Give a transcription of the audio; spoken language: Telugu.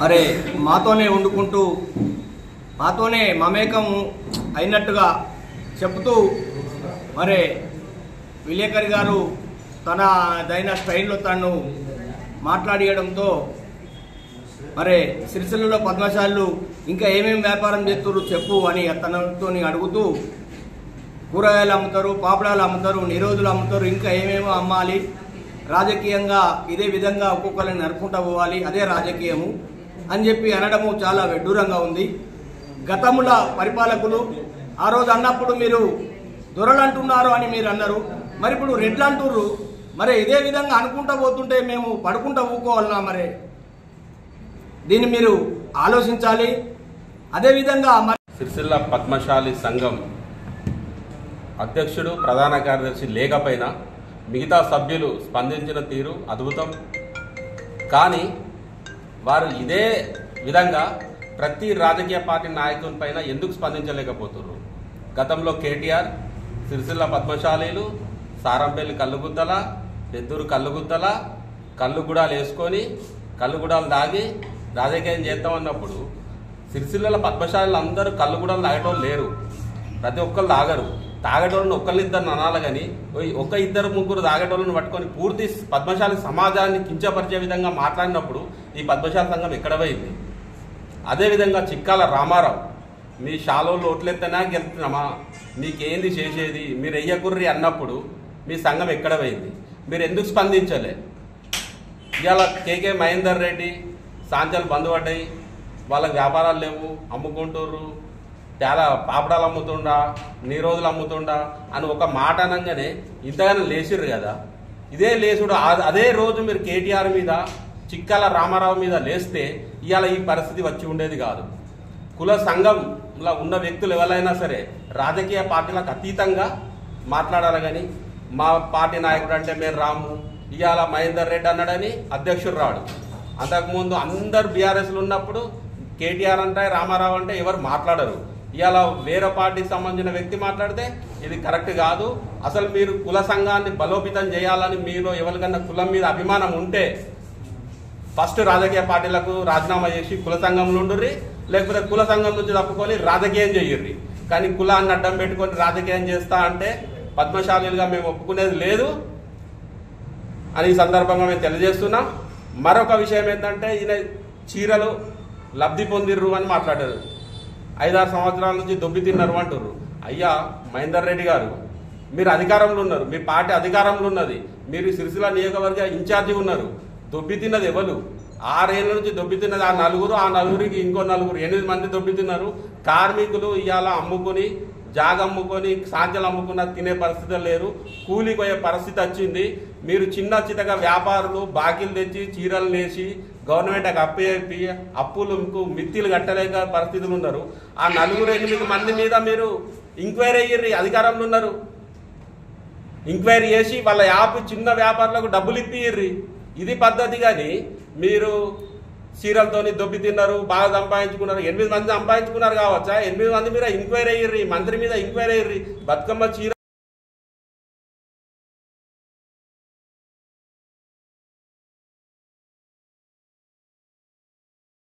మరి మాతోనే వండుకుంటూ మాతోనే మమేకం అయినట్టుగా చెప్తూ మరి విలేకరి గారు తనదైన స్టైల్లో తను మాట్లాడియడంతో మరి సిరిసిల్లలో పద్మశాలు ఇంకా ఏమేమి వ్యాపారం చేస్తున్నారు చెప్పు అని తనతో అడుగుతూ కూరగాయలు అమ్ముతారు, పాపడాలు అమ్ముతారు, నిరోధులు అమ్ముతారు, ఇంకా ఏమేమో అమ్మాలి, రాజకీయంగా ఇదే విధంగా ఒక్కొక్కరిని నరుకుంటూ పోవాలి, అదే రాజకీయము అని చెప్పి అనడము చాలా విడ్డూరంగా ఉంది. గతముల పరిపాలకులు ఆ రోజు అన్నప్పుడు మీరు దొరలు అంటున్నారు అని మీరు అన్నారు, మరి ఇప్పుడు రెడ్లు అంటుర్రు. మరి ఇదే విధంగా అనుకుంటూ పోతుంటే మేము పడుకుంటూ ఊకోవాలన్నా? మరి దీన్ని మీరు ఆలోచించాలి. అదేవిధంగా సిరిసిల్ల పద్మశాలి సంఘం అధ్యక్షుడు ప్రధాన కార్యదర్శి లేకపోయినా మిగతా సభ్యులు స్పందించిన తీరు అద్భుతం. కానీ వారు ఇదే విధంగా ప్రతి రాజకీయ పార్టీ నాయకుని పైన ఎందుకు స్పందించలేకపోతున్నారు? గతంలో కేటీఆర్ సిరిసిల్ల పద్మశాలీలు సారంపల్లి కల్లుగుద్దల, పెద్దూరు కల్లుగుద్దల కల్లుగుడాలు వేసుకొని కల్లుగుడాలు దాగి రాజకీయం చేద్దామన్నప్పుడు సిరిసిల్ల పద్మశాలీలు అందరూ కల్లుగుడాలు తాగేటోళ్ళు లేరు. ప్రతి ఒక్కరు తాగరు. తాగేటోళ్ళని ఒక్కరిద్దరు అనాలి కానీ ఒక ఇద్దరు ముగ్గురు తాగేటోళ్ళని పట్టుకొని పూర్తి పద్మశాలి సమాజాన్ని కించపరిచే విధంగా మాట్లాడినప్పుడు ఈ పద్మశాలి సంఘం ఎక్కడ పోయింది? అదేవిధంగా చిక్కాల రామారావు, మీ షాలోళ్ళు ఓట్లెత్తనా గెలుతున్నామా, మీకేంది చేసేది, మీరు ఎయ్యకుర్రి అన్నప్పుడు మీ సంఘం ఎక్కడ పోయింది? మీరు ఎందుకు స్పందించలే? ఇవాళ కేకే మహేందర్ రెడ్డి సాంచలు బంద్ పడ్డాయి, వాళ్ళకి వ్యాపారాలు లేవు, అమ్ముకుంటుర్రు, చాలా పాపడాలు అమ్ముతుండా, నీరోజులు అమ్ముతుండా అని ఒక మాట అనగానే ఇంతగానో లేచిర్రు కదా. ఇదే లేచుడు అదే రోజు మీరు కేటీఆర్ మీద చిక్కాల రామారావు మీద లేస్తే ఇవాళ ఈ పరిస్థితి వచ్చి ఉండేది కాదు. కుల సంఘంలో ఉన్న వ్యక్తులు ఎవరైనా సరే రాజకీయ పార్టీలకు అతీతంగా మాట్లాడాలి. కానీ మా పార్టీ నాయకుడు అంటే మేము రాము, ఇవాళ మహేందర్ రెడ్డి అన్నాడని అధ్యక్షుడు రాడు. అంతకుముందు అందరు బీఆర్ఎస్లు ఉన్నప్పుడు కేటీఆర్ అంటే రామారావు అంటే ఎవరు మాట్లాడరు. ఇవాళ వేరే పార్టీకి సంబంధించిన వ్యక్తి మాట్లాడితే ఇది కరెక్ట్ కాదు. అసలు మీరు కుల సంఘాన్ని బలోపేతం చేయాలని మీలో ఎవరికన్నా కులం మీద అభిమానం ఉంటే ఫస్ట్ రాజకీయ పార్టీలకు రాజీనామా చేసి కుల సంఘంలో ఉండుర్రి, లేకపోతే కుల సంఘం నుంచి తప్పుకొని రాజకీయం చెయ్యర్రి. కానీ కులాన్ని అడ్డం పెట్టుకొని రాజకీయం చేస్తా అంటే పద్మశాలీలుగా మేము ఒప్పుకునేది లేదు అని ఈ సందర్భంగా మేము తెలియజేస్తున్నాం. మరొక విషయం ఏంటంటే ఈయన చీరలు లబ్ధి పొందిర్రు అని మాట్లాడారు. 5-6 సంవత్సరాల నుంచి దొబ్బి తిన్నారు అంటుర్రు. అయ్యా మహేందర్ రెడ్డి గారు, మీరు అధికారంలో ఉన్నారు, మీ పార్టీ అధికారంలో ఉన్నది, మీరు సిరిసిల్ల నియోజకవర్గ ఇన్ఛార్జి ఉన్నారు. దొబ్బి తిన్నది ఎవరు? 6 ఏళ్ళ నుంచి దొబ్బి తిన్నది ఆ నలుగురికి ఇంకో 8 మంది దొబ్బి తిన్నారు. కార్మికులు ఇవాళ అమ్ముకొని జాగమ్ముకొని సాంచలు అమ్ముకున్న తినే పరిస్థితి లేరు, కూలికి పోయే పరిస్థితి వచ్చింది. మీరు చిన్న చితగా వ్యాపారులు బాకీలు తెచ్చి చీరలు నేసి గవర్నమెంట్ అప్పేపి అప్పులు మిత్తిలు కట్టలేక పరిస్థితులు ఉన్నారు. ఆ 4-8 మంది మీద మీరు ఎంక్వైరీ అయ్యిర్రి, అధికారంలో ఉన్నారు. ఎంక్వైరీ చేసి వాళ్ళ చిన్న వ్యాపారులకు డబ్బులు ఇప్పిర్రి. ఇది పద్ధతి. కానీ మీరు చీరలతోని దొబ్బి తిన్నారు, బాగా సంపాదించుకున్నారు. 8 మంది సంపాదించుకున్నారు కావచ్చా? 8 మంది మీద ఎంక్వైరీ అయ్యిర్రి, మంత్రి మీద ఎంక్వైరీ అయ్యిర్రి. బతుకమ్మ చీర